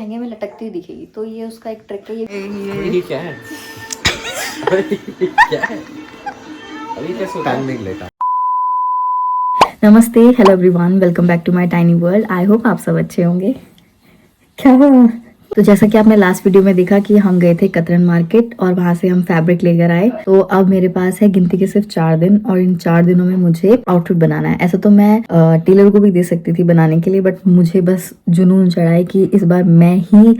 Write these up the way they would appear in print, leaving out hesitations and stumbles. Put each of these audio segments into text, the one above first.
लहंगे में लटकती हुई दिखेगी, तो ये उसका एक ट्रिक है। ये क्या है? क्या है? अभी कैसे टाइम नहीं लेता। नमस्ते, hello everyone, welcome back to my tiny world. I hope आप सब अच्छे होंगे। क्या हुआ? तो जैसा कि आपने लास्ट वीडियो में देखा कि हम गए थे कतरन मार्केट और वहां से हम फैब्रिक लेकर आए। तो अब मेरे पास है गिनती के सिर्फ 4 दिन और इन 4 दिनों में मुझे आउटफिट बनाना है। ऐसा तो मैं टेलर को भी दे सकती थी बनाने के लिए, बट मुझे बस जुनून चढ़ा है कि इस बार मैं ही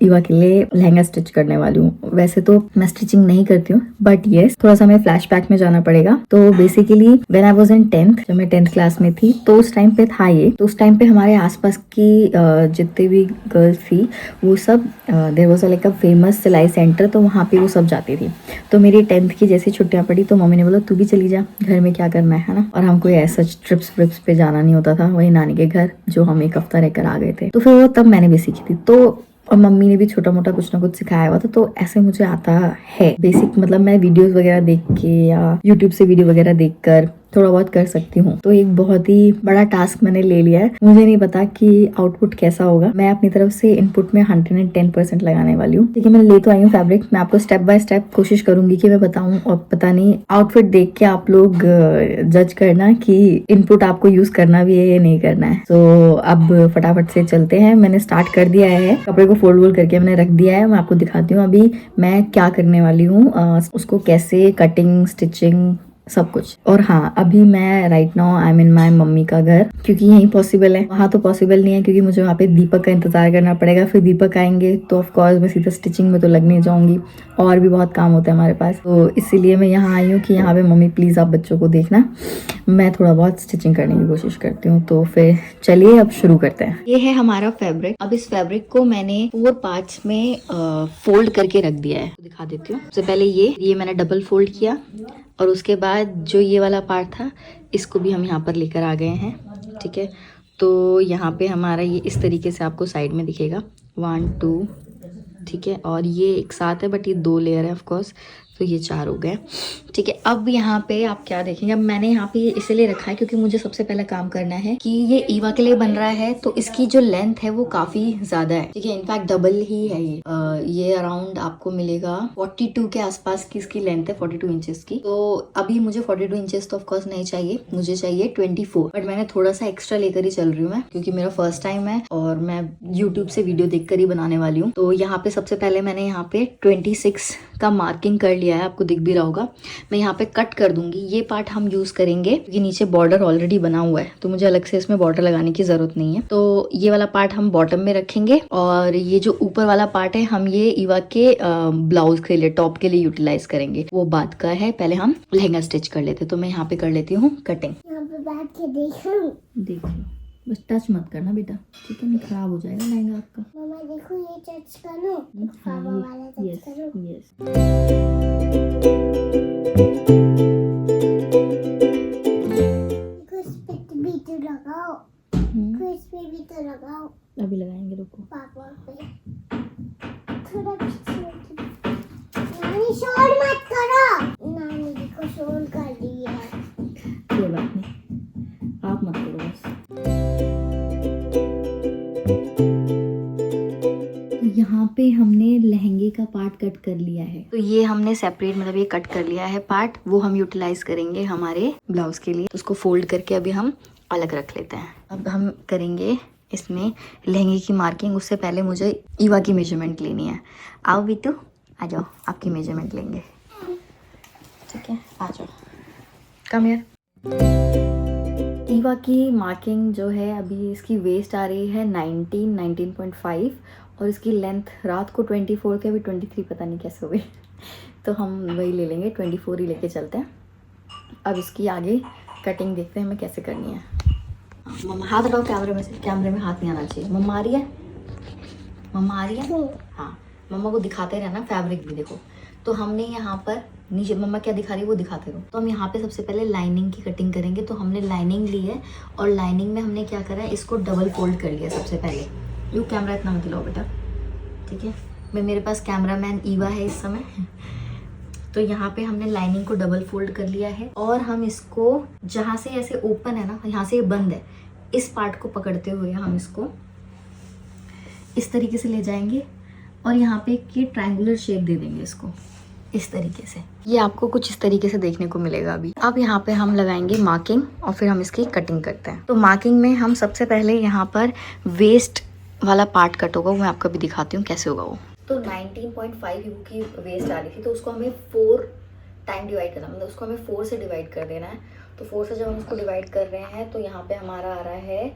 ईवा के लिए लहंगा स्टिच करने वाली हूँ। वैसे तो मैं स्टिचिंग नहीं करती हूँ, बट येस थोड़ा सा हमें फ्लैशबैक में जाना पड़ेगा। तो basically when I was in 10th, जब मैं 10th क्लास में थी, तो उस टाइम पे था ये। तो उस टाइम पे हमारे आसपास की जितने भी गर्ल्स थी वो सब there was like a famous सिलाई सेंटर, तो वहाँ पे वो सब जाती थी। तो मेरी 10th की जैसी छुट्टियां पड़ी तो मम्मी ने बोला तू भी चली जा, घर में क्या करना है ना। और हमको ऐसा ट्रिप्स व्रिप्स पे जाना नहीं होता था, वही नानी के घर जो हम एक हफ्ता रहकर आ गए थे। तो फिर वो तब मैंने भी सीखी थी। तो और मम्मी ने भी छोटा मोटा कुछ ना कुछ सिखाया हुआ था, तो ऐसे मुझे आता है बेसिक। मतलब मैं वीडियोस वगैरह देख के या यूट्यूब से वीडियो वगैरह देखकर थोड़ा बहुत कर सकती हूँ। तो एक बहुत ही बड़ा टास्क मैंने ले लिया है। मुझे नहीं पता कि आउटपुट कैसा होगा। मैं अपनी तरफ से इनपुट में 110% लगाने वाली हूँ। ठीक है, मैं ले तो आई हूँ फैब्रिक। मैं आपको स्टेप बाय स्टेप कोशिश करूंगी कि मैं बताऊं, और पता नहीं आउटफिट देख के आप लोग जज करना कि इनपुट आपको यूज करना भी है या नहीं करना है। तो अब फटाफट से चलते हैं। मैंने स्टार्ट कर दिया है, कपड़े को फोल्ड वोल्ड करके मैंने रख दिया है। मैं आपको दिखाती हूँ अभी मैं क्या करने वाली हूँ, उसको कैसे कटिंग स्टिचिंग सब कुछ। और हाँ, अभी मैं right now I am in my mummy का घर, क्योंकि यही पॉसिबल है। वहाँ तो पॉसिबल नहीं है क्योंकि मुझे वहाँ पे दीपक का इंतजार करना पड़ेगा। फिर दीपक आएंगे तो ऑफ कोर्स मैं सीधा स्टिचिंग में तो लग नहीं जाऊंगी, और भी बहुत काम होता है हमारे पास। तो इसीलिए मैं यहाँ आई हूँ कि यहाँ पे मम्मी प्लीज आप बच्चों को देखना, मैं थोड़ा बहुत स्टिचिंग करने की कोशिश करती हूँ। तो फिर चलिए अब शुरू करते हैं। ये है हमारा फैब्रिक। अब इस फैब्रिक को मैंने 4 पार्ट्स में फोल्ड करके रख दिया है। तो दिखा देती हूँ। सबसे पहले ये मैंने डबल फोल्ड किया, और उसके बाद जो ये वाला पार्ट था इसको भी हम यहाँ पर लेकर आ गए हैं। ठीक है, तो यहाँ पे हमारा ये इस तरीके से आपको साइड में दिखेगा 1 2। ठीक है, और ये एक साथ है बट ये 2 लेयर है ऑफ कोर्स, तो ये 4 हो गए। ठीक है, अब यहाँ पे आप क्या देखेंगे, अब मैंने यहाँ पे इसलिए रखा है क्योंकि मुझे सबसे पहले काम करना है कि ये ईवा के लिए बन रहा है, तो इसकी जो लेंथ है वो काफी ज्यादा है। ठीक है, इनफैक्ट डबल ही है ये अराउंड आपको मिलेगा 42 के आसपास की इसकी लेंथ है, 42 इंचेस की। तो अभी मुझे 42 इंचेस तो ऑफकोर्स नहीं चाहिए, मुझे चाहिए 24, बट मैंने थोड़ा सा एक्स्ट्रा लेकर ही चल रही हूँ मैं, क्योंकि मेरा फर्स्ट टाइम है और मैं यूट्यूब से वीडियो देखकर ही बनाने वाली हूँ। तो यहाँ पे सबसे पहले मैंने यहाँ पे 26 का मार्किंग कर लिया है, आपको दिख भी रहा होगा। मैं यहाँ पे कट कर दूंगी। ये पार्ट हम यूज करेंगे क्योंकि नीचे बॉर्डर ऑलरेडी बना हुआ है, तो मुझे अलग से इसमें बॉर्डर लगाने की जरूरत नहीं है। तो ये वाला पार्ट हम बॉटम में रखेंगे, और ये जो ऊपर वाला पार्ट है हम ये ईवा के ब्लाउज के लिए, टॉप के लिए यूटिलाइज करेंगे, वो बात का है। पहले हम लहंगा स्टिच कर लेते, तो मैं यहाँ पे कर लेती हूँ कटिंग। देख लो, बस टच मत करना बेटा, ठीक है, नहीं खराब हो जाएगा लहंगा आपका। मम्मा देखो ये टच करो, पापा वाला टच करो। यस। कुछ पे भी तो लगाओ, कुछ पे भी तो लगाओ। अभी लगाएंगे, रुको। पापा पे थोड़ा पीछे। नानी शोर मत करो, नानी देखो शोर कर रही है। कोई बात नहीं, आप मत करो बस। यहाँ पे हमने लहंगे का पार्ट कट कर लिया है, तो ये हमने सेपरेट, मतलब ये कट कर लिया है पार्ट, वो हम यूटिलाइज करेंगे हमारे ब्लाउज के लिए। उसको फोल्ड करके अभी हम अलग रख लेते हैं। अब हम करेंगे इसमें लहंगे की मार्किंग। उससे पहले मुझे ईवा की मेजरमेंट लेनी है। आओ बीटू, आ जाओ, आपकी मेजरमेंट लेंगे। ठीक है, आ जाओ, कम हियर। ईवा की मार्किंग जो है, अभी इसकी वेस्ट आ रही है 19.5, और इसकी लेंथ रात को 24 थी, अभी 23 पता नहीं कैसे हो गई। तो हम वही ले लेंगे, 24 ही लेके चलते हैं। अब इसकी आगे कटिंग देखते हैं हमें कैसे करनी है। मम्मा हाथ हटाओ कैमरे में से, कैमरे में हाथ नहीं आना चाहिए। मम्मा आ रही है, मम्मा आ रही है। हाँ, मम्मा को दिखाते रहना फैब्रिक भी। देखो, तो हमने यहाँ पर नीचे, मम्मा क्या दिखा रही है वो दिखाते रहो। तो हम यहाँ पे सबसे पहले लाइनिंग की कटिंग करेंगे। तो हमने लाइनिंग ली है, और लाइनिंग में हमने क्या करा है, इसको डबल फोल्ड कर लिया सबसे पहले। यू कैमरा इतना मत हिलाओ बेटा, ठीक है। मेरे पास कैमरामैन ईवा है इस समय। तो यहाँ पे हमने लाइनिंग को डबल फोल्ड कर लिया है, और हम इसको जहाँ से ऐसे ओपन है ना, यहाँ से ये बंद है, इस पार्ट को पकड़ते हुए हम इसको इस तरीके से ले जाएंगे और यहाँ पे एक ये ट्रायंगुलर शेप दे देंगे इसको इस तरीके से। ये आपको कुछ इस तरीके से देखने को मिलेगा अभी। अब यहाँ पे हम लगाएंगे मार्किंग और फिर हम इसकी कटिंग करते हैं। तो मार्किंग में हम सबसे पहले यहाँ पर वेस्ट वाला पार्ट कट होगा, वो मैं आपको अभी दिखाती हूँ कैसे होगा वो। तो 19.5 यू की वेस्ट आ रही थी, तो उसको हमें 4 टाइम डिवाइड करना, मतलब उसको हमें 4 से डिवाइड कर देना है। तो 4 से जब हम उसको डिवाइड कर रहे हैं तो यहाँ पे हमारा आ रहा है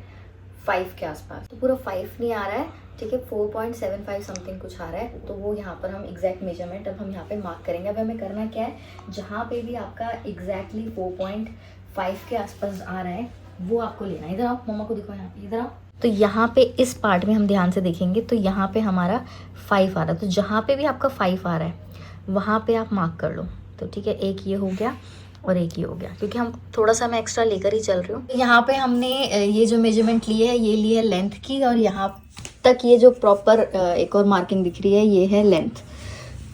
5 के आसपास। तो पूरा 5 नहीं आ रहा है, ठीक है, 4.75 समथिंग कुछ आ रहा है। तो वो यहाँ पर हम एग्जैक्ट मेजरमेंट अब हम यहाँ पे मार्क करेंगे। अब हमें करना क्या है, जहाँ पे भी आपका एग्जैक्टली 4.5 के आसपास आ रहा है वो आपको लेना है। इधर आओ, मम्मा को दिखाओ, यहाँ पे इधर आओ। तो यहाँ पे इस पार्ट में हम ध्यान से देखेंगे तो यहाँ पे हमारा 5 आ रहा है। तो जहाँ पे भी आपका 5 आ रहा है वहाँ पे आप मार्क कर लो। तो ठीक है, एक ये हो गया और एक ये हो गया, क्योंकि हम थोड़ा सा मैं एक्स्ट्रा लेकर ही चल रही हूँ। यहाँ पे हमने ये जो मेजरमेंट ली है ये ली है लेंथ की, और यहाँ तक ये जो प्रॉपर एक और मार्किंग दिख रही है ये है लेंथ।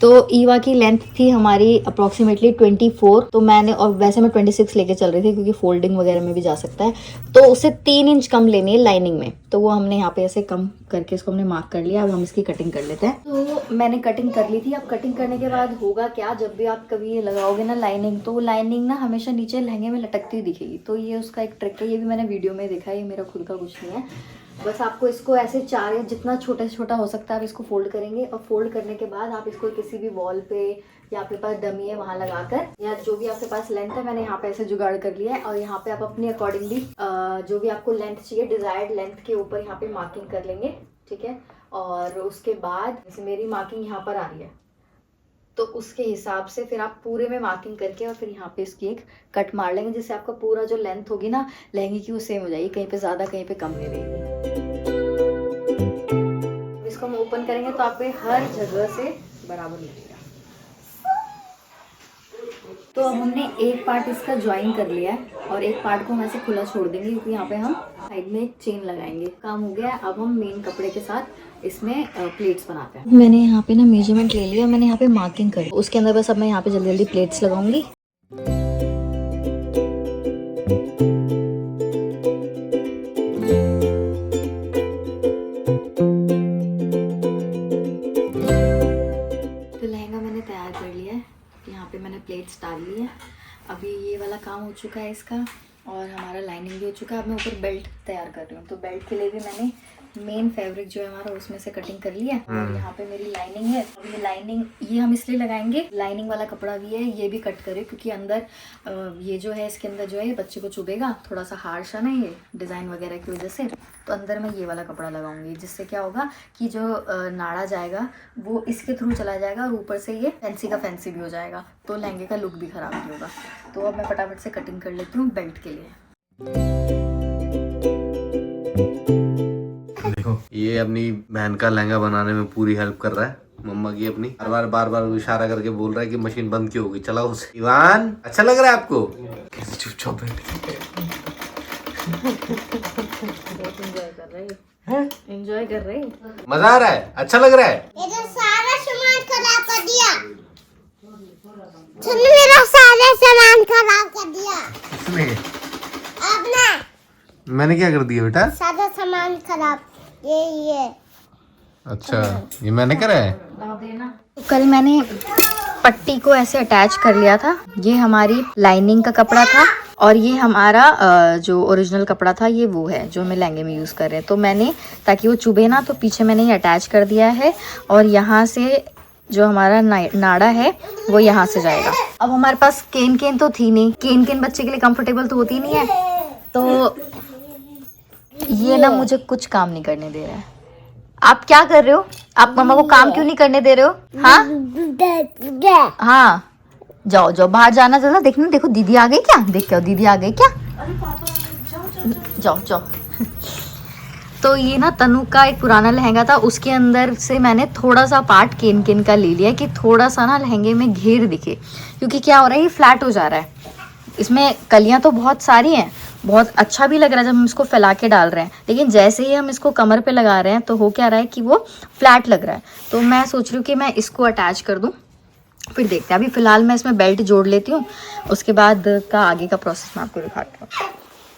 तो ईवा की लेंथ थी हमारी अप्रॉक्सीमेटली 24, तो मैंने, और वैसे मैं 26 लेके चल रही थी क्योंकि फोल्डिंग वगैरह में भी जा सकता है, तो उससे 3 इंच कम लेनी है लाइनिंग में। तो वो हमने यहाँ पे ऐसे कम करके इसको हमने मार्क कर लिया। अब हम इसकी कटिंग कर लेते हैं। तो मैंने कटिंग कर ली थी। अब कटिंग करने के बाद होगा क्या, जब भी आप कभी ये लगाओगे ना लाइनिंग, तो लाइनिंग ना हमेशा नीचे लहंगे में लटकती हुई दिखेगी। तो ये उसका एक ट्रिक है, ये भी मैंने वीडियो में देखा है, ये मेरा खुद का कुछ नहीं है। बस आपको इसको ऐसे 4 या जितना छोटा से छोटा हो सकता है आप इसको फोल्ड करेंगे, और फोल्ड करने के बाद आप इसको किसी भी वॉल पे या आपके पास डमी है वहाँ लगाकर, या जो भी आपके पास लेंथ है, मैंने यहाँ पे ऐसे जुगाड़ कर लिया है। और यहाँ पे आप अपनी अकॉर्डिंगली जो भी आपको लेंथ चाहिए डिजायर्ड लेंथ के ऊपर यहाँ पे मार्किंग कर लेंगे, ठीक है। और उसके बाद जैसे मेरी मार्किंग यहाँ पर आ रही है तो उसके हिसाब से फिर आप पूरे में मार्किंग करके और फिर यहाँ पे इसकी एक कट मार लेंगे, जिससे आपका पूरा जो लेंथ होगी ना लहंगे की वो सेम हो जाएगी, कहीं पे ज़्यादा कहीं पे कम नहीं रहेगी। इसको हम ओपन करेंगे तो आप पे हर जगह से बराबर लगेगा। तो अब हमने एक पार्ट इसका ज्वाइन कर लिया है और एक पार्ट को हम ऐसे खुला छोड़ देंगे, क्योंकि यहाँ पे हम साइड में एक चेन लगाएंगे। काम हो गया। अब हम मेन कपड़े के साथ इसमें प्लेट्स बनाते हैं। मैंने यहाँ पे ना मेजरमेंट ले लिया, मैंने यहाँ पे मार्किंग कर, उसके अंदर बस अब मैं यहाँ पे जल्दी जल्दी प्लेट्स लगाऊंगी। तो लहंगा मैंने तैयार कर लिया है, यहाँ पे मैंने प्लेट्स डाल ली है। अभी ये वाला काम हो चुका है इसका, और हमारा लाइनिंग भी हो चुका है। अब मैं ऊपर बेल्ट तैयार कर रही हूँ। तो बेल्ट के लिए भी मैंने मेन फैब्रिक जो है हमारा उसमें से कटिंग कर लिया है। और यहाँ पे मेरी लाइनिंग है। अब ये लाइनिंग ये हम इसलिए लगाएंगे, लाइनिंग वाला कपड़ा भी है, ये भी कट करें, क्योंकि अंदर ये जो है इसके अंदर जो है ये बच्चे को चुभेगा, थोड़ा सा हार्श है ना ये डिज़ाइन वगैरह की वजह से। तो अंदर मैं ये वाला कपड़ा लगाऊंगी, जिससे क्या होगा कि जो नाड़ा जाएगा वो इसके थ्रू चला जाएगा और ऊपर से ये फैंसी का फैंसी भी हो जाएगा, तो लहंगे का लुक भी खराब नहीं होगा। तो अब मैं फटाफट से कटिंग कर लेती हूँ बेल्ट के लिए। देखो ये अपनी बहन का लहंगा बनाने में पूरी हेल्प कर रहा है, मम्मा की अपनी। बार बार इशारा करके बोल रहा है कि मशीन बंद क्यों होगी, चलाओ उसे। इवान अच्छा लग रहा है आपको? कैसे चुपचाप बैठ एंजॉय कर रहे, मजा आ रहा है, अच्छा लग रहा है। मेरा सारा सामान खराब कर दिया, तुमने मेरा सारा सामान खराब कर दिया। किसने? आपने। मैंने क्या कर दिया बेटा? सारा सामान खराब, ये अच्छा ये मैंने करा है। तो कल मैंने पट्टी को ऐसे अटैच कर लिया था। ये हमारी लाइनिंग का कपड़ा था और ये हमारा जो ओरिजिनल कपड़ा था ये वो है जो हमें लहंगे में यूज़ कर रहे हैं। तो मैंने, ताकि वो चुभे ना, तो पीछे मैंने ये अटैच कर दिया है और यहाँ से जो हमारा नाड़ा है वो यहाँ से जाएगा। अब हमारे पास केन तो थी नहीं, केन बच्चे के लिए कंफर्टेबल तो होती नहीं है, तो ये ना मुझे कुछ काम नहीं करने दे रहा है। आप क्या कर रहे हो? आप मम्मा को काम क्यों नहीं करने दे रहे हो? हाँ हाँ, जाओ बाहर जाना जरा, देखना, देखो दीदी आ गई क्या, देख क्या दीदी आ गई क्या, जाओ। तो ये ना तनु का एक पुराना लहंगा था, उसके अंदर से मैंने थोड़ा सा पार्ट केन का ले लिया कि थोड़ा सा ना लहंगे में घेर दिखे, क्योंकि क्या हो रहा है ये फ्लैट हो जा रहा है। इसमें कलियां तो बहुत सारी हैं, बहुत अच्छा भी लग रहा है जब हम इसको फैला के डाल रहे हैं, लेकिन जैसे ही हम इसको कमर पे लगा रहे हैं तो हो क्या रहा है कि वो फ्लैट लग रहा है। तो मैं सोच रही हूँ कि मैं इसको अटैच कर दूँ, फिर देखते हैं। अभी फ़िलहाल मैं इसमें बेल्ट जोड़ लेती हूँ, उसके बाद का आगे का प्रोसेस मैं आपको दिखाती हूँ।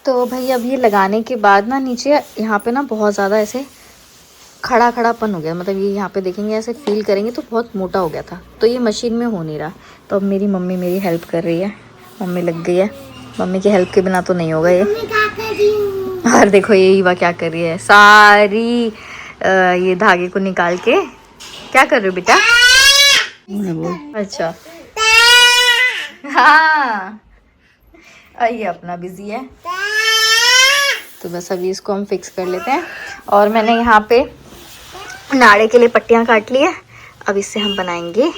तो भाई अब ये लगाने के बाद ना नीचे यहाँ पे ना बहुत ज़्यादा ऐसे खड़ा खड़ापन हो गया, मतलब ये यहाँ पे देखेंगे ऐसे फील करेंगे तो बहुत मोटा हो गया था, तो ये मशीन में हो नहीं रहा। तो अब मेरी मम्मी मेरी हेल्प कर रही है, मम्मी लग गई है, मम्मी की हेल्प के बिना तो नहीं होगा ये। और देखो ये ईवा क्या कर रही है, सारी ये धागे को निकाल के। क्या कर रहे हो बेटा? अच्छा हाँ, ये अपना बिजी है, तो बस अभी इसको हम फिक्स कर लेते हैं। और मैंने यहाँ पे नाड़े के लिए पट्टियाँ काट ली है, अब इससे हम बनाएंगे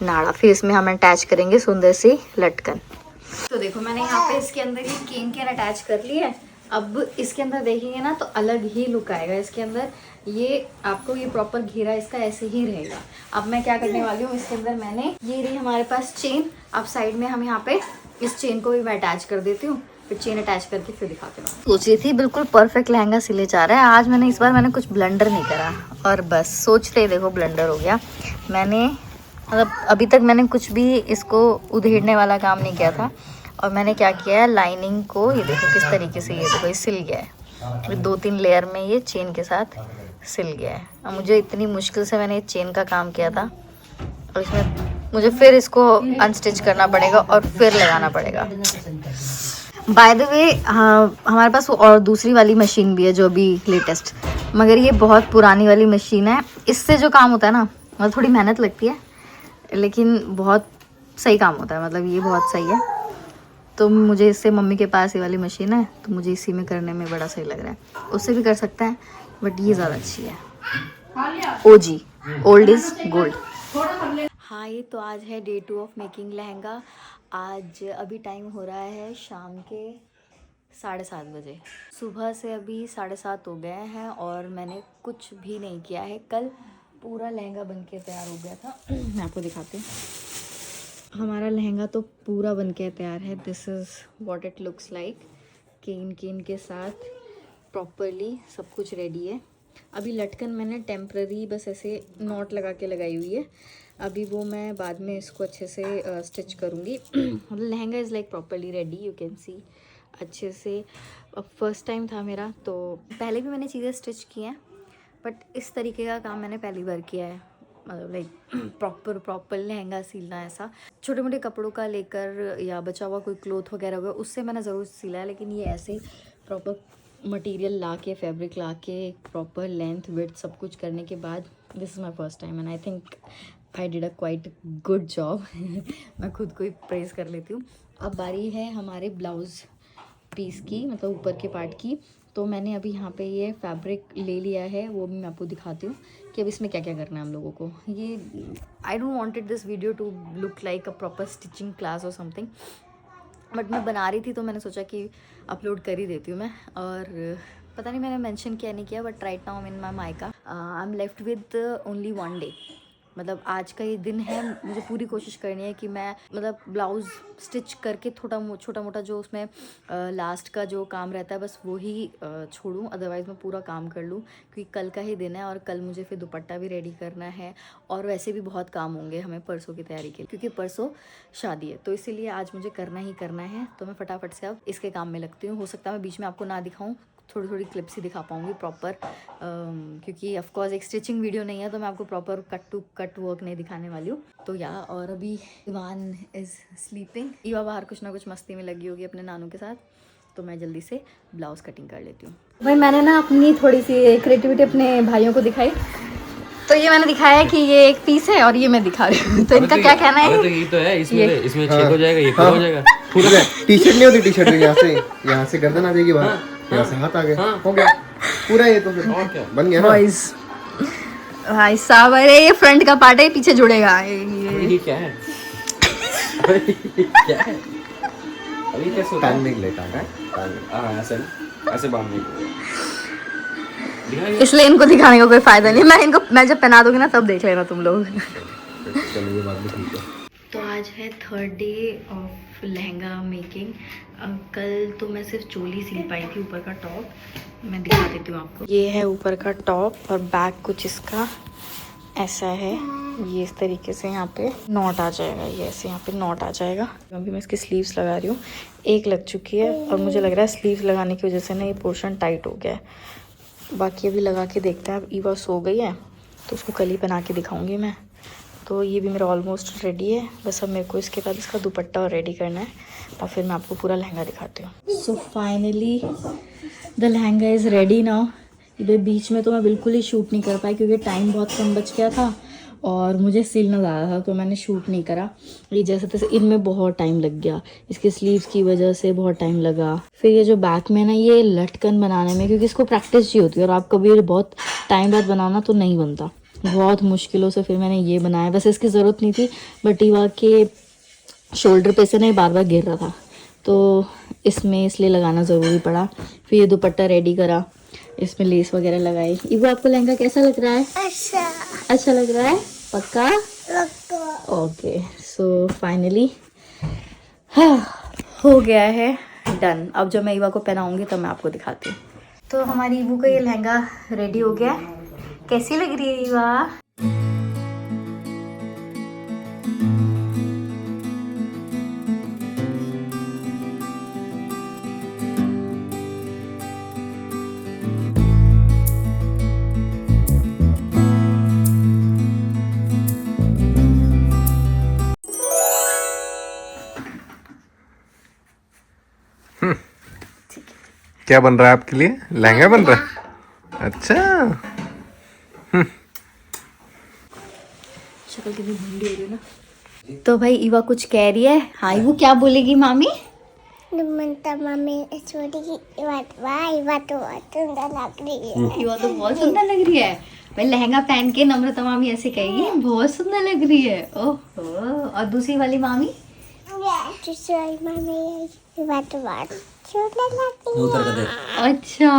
नाड़ा, फिर इसमें हम अटैच करेंगे सुंदर सी लटकन। तो देखो मैंने यहाँ पे इसके अंदर ये केन कैन अटैच कर ली है। अब इसके अंदर देखेंगे ना तो अलग ही लुक आएगा इसके अंदर। ये आपको ये प्रॉपर घेरा इसका ऐसे ही रहेगा। अब मैं क्या करने वाली हूँ, इसके अंदर मैंने ये रही हमारे पास चेन, अब साइड में हम यहाँ पे इस चेन को भी मैं अटैच कर देती हूँ, फिर चेन अटैच करके फिर दिखाते हैं। सोच रही थी बिल्कुल परफेक्ट लहंगा सिले जा रहा है आज, मैंने इस बार मैंने कुछ ब्लंडर नहीं करा, और बस सोचते ही देखो ब्लंडर हो गया। मैंने मतलब अभी तक मैंने कुछ भी इसको उधेड़ने वाला काम नहीं किया था, और मैंने क्या किया है, लाइनिंग को ये देखो किस तरीके से, ये देखो ये सिल गया है, 2-3 लेयर में ये चेन के साथ सिल गया है। अब मुझे इतनी मुश्किल से मैंने चेन का काम किया था, और इसमें मुझे फिर इसको अनस्टिच करना पड़ेगा और फिर लगाना पड़ेगा। बाय द वे हमारे पास और दूसरी वाली मशीन भी है जो अभी लेटेस्ट, मगर ये बहुत पुरानी वाली मशीन है। इससे जो काम होता है ना, मतलब थोड़ी मेहनत लगती है लेकिन बहुत सही काम होता है, मतलब ये बहुत सही है। तो मुझे इससे, मम्मी के पास ये वाली मशीन है तो मुझे इसी में करने में बड़ा सही लग रहा है। उससे भी कर सकते हैं बट ये ज़्यादा अच्छी है। ओजी, ओल्ड इज गोल्ड। हाय, तो आज है डे 2 ऑफ मेकिंग लहंगा। आज अभी टाइम हो रहा है शाम के 7:30 बजे। सुबह से अभी 7:30 हो गए हैं और मैंने कुछ भी नहीं किया है। कल पूरा लहंगा बन के तैयार हो गया था। मैं आपको दिखाती हूँ, हमारा लहंगा तो पूरा बन के तैयार है। This is what it looks like. Cane के साथ प्रॉपरली सब कुछ रेडी है। अभी लटकन मैंने टेम्पररी बस ऐसे नॉट लगा के लगाई हुई है, अभी वो मैं बाद में इसको अच्छे से स्टिच करूँगी। Lehenga is like properly ready, you can see अच्छे से। अब फर्स्ट टाइम था मेरा, तो पहले भी मैंने चीज़ें स्टिच की हैं बट इस तरीके का काम मैंने पहली बार किया है, मतलब लाइक प्रॉपर लहंगा सिलना। ऐसा छोटे मोटे कपड़ों का लेकर या बचा हुआ कोई क्लोथ वगैरह होगा उससे मैंने ज़रूर सिला है, लेकिन ये ऐसे प्रॉपर मटेरियल ला के, फैब्रिक ला के, प्रॉपर लेंथ विड्थ सब कुछ करने के बाद this is my first time and I think I did a quite good job. मैं खुद को ही प्रेज़ कर लेती हूँ। अब बारी है हमारे ब्लाउज़ पीस की, मतलब ऊपर के पार्ट की। तो मैंने अभी यहाँ पे ये फैब्रिक ले लिया है, वो भी मैं आपको दिखाती हूँ कि अब इसमें क्या क्या करना है हम लोगों को। ये I don't wanted this video to look like a proper stitching class और समथिंग, बट मैं बना रही थी तो मैंने सोचा कि अपलोड कर ही देती हूँ मैं। और पता नहीं मैंने मेंशन किया नहीं किया, but right now I am in my मायका। I am left with only 1 day, मतलब आज का ये दिन है। मुझे पूरी कोशिश करनी है कि मैं मतलब ब्लाउज़ स्टिच करके छोटा मोटा जो उसमें लास्ट का जो काम रहता है बस वो ही छोड़ूं, अदरवाइज़ मैं पूरा काम कर लूं, क्योंकि कल का ही दिन है और कल मुझे फिर दुपट्टा भी रेडी करना है और वैसे भी बहुत काम होंगे हमें परसों की तैयारी के लिए, क्योंकि परसों शादी है। तो इसीलिए आज मुझे करना ही करना है, तो मैं फटाफट से अब इसके काम में लगती हूँ। हो सकता है मैं बीच में आपको ना दिखाऊँ, थोड़ी क्लिप्स ही दिखा पाऊँगी प्रॉपर, क्योंकि ऑफ कोर्स एक स्टिचिंग वीडियो नहीं है तो मैं आपको proper cut to cut work नहीं दिखाने वाली हूँ। तो और अभी इवान इज़ स्लीपिंग, ईवा बाहर कुछ ना कुछ मस्ती में लगी होगी अपने नानू के साथ, तो मैं जल्दी से ब्लाउज़ कटिंग कर लेती हूँ। भाई मैंने ना अपनी थोड़ी सी क्रिएटिविटी अपने भाइयों को दिखाई, तो ये मैंने दिखाया है कि ये एक पीस है और ये मैं दिखा रही हूँ, तो इनका क्या कहना है? तो ये तो है, इसमें छेद हो जाएगा, ये हो जाएगा पूरा। टी-शर्ट नहीं होती, टी-शर्ट यहाँ से गर्दन आ जाएगी बाहर, यहाँ से हाथ आ गए, हो गया पूरा। ये तो फिर बन गया ना बॉयज। भाई साहब, अरे ये फ्रंट का पार्ट है, पीछे जुड़ेगा। ये क्या है? क्या है? अभी कैसे टांगने के लिए टांगा है, ऐसे बांधने के लिए, इसलिए इनको दिखाने का कोई फायदा नहीं। मैं जब पहना दूंगी ना तब देख लेना तुम लोग। चलो ये बात भी ठीक है। तो आज है 3rd day of lehenga making. कल तो मैं सिर्फ चोली सिल पाई थी, ऊपर का टॉप मैं दिखा देती हूँ आपको। ये है ऊपर का टॉप और बैक कुछ इसका ऐसा है। ये इस तरीके से यहाँ पे नॉट आ जाएगा, ये ऐसे यहाँ पे नॉट आ जाएगा। अभी मैं इसकी स्लीव्स लगा रही हूँ, एक लग चुकी है और मुझे लग रहा है स्लीव्स लगाने की वजह से ना ये पोर्शन टाइट हो गया है। बाकी अभी लगा के देखते हैं। अब ईवा सो गई है तो उसको कल ही पहना के दिखाऊंगी मैं। तो ये भी मेरा ऑलमोस्ट रेडी है, बस अब मेरे को इसके बाद इसका दुपट्टा और रेडी करना है और फिर मैं आपको पूरा लहंगा दिखाती हूँ। So finally the lehenga is ready now. ये बीच में तो मैं बिल्कुल ही शूट नहीं कर पाई क्योंकि टाइम बहुत कम बच गया था और मुझे सिलना ज़्यादा था तो मैंने शूट नहीं करा। ये जैसे तैसे इनमें बहुत टाइम लग गया, इसके स्लीव्स की वजह से बहुत टाइम लगा। फिर ये जो बैक में ना ये लटकन बनाने में, क्योंकि इसको प्रैक्टिस चाहिए होती है और आप कभी बहुत टाइम बाद बनाना तो नहीं बनता, बहुत मुश्किलों से फिर मैंने ये बनाया। वैसे इसकी ज़रूरत नहीं थी बट ईवा के शोल्डर पे से ना बार बार गिर रहा था तो इसमें इसलिए लगाना ज़रूरी पड़ा। फिर ये दुपट्टा रेडी करा, इसमें लेस वगैरह लगाई। ईवा आपको लहंगा कैसा लग रहा है? अच्छा लग रहा है? पक्का? ओके सो फाइनली हो गया है डन। अब जब मैं ईवा को पहनाऊंगी तब मैं आपको दिखाती हूँ। तो हमारी ईवू का ये लहंगा रेडी हो गया। कैसी लग रही है ईवा? क्या बन रहा है आपके लिए? लहंगा बन रहा है? अच्छा। शक्ल कितनी भूली हो रही है ना। तो भाई ईवा कुछ कह रही है। हाँ ईवू क्या बोलेगी मामी? मम्मी छोटी वाह तो बहुत सुंदर लग रही है। ईवा तो बहुत सुंदर लग रही है भाई। लहंगा पहन के नम्रता मामी ऐसे कहेगी बहुत सुंदर लग रही है। ओहो। और दूसरी वाली मामी? मम्मी वाह तो बहुत सुंदर लगती है। अच्छा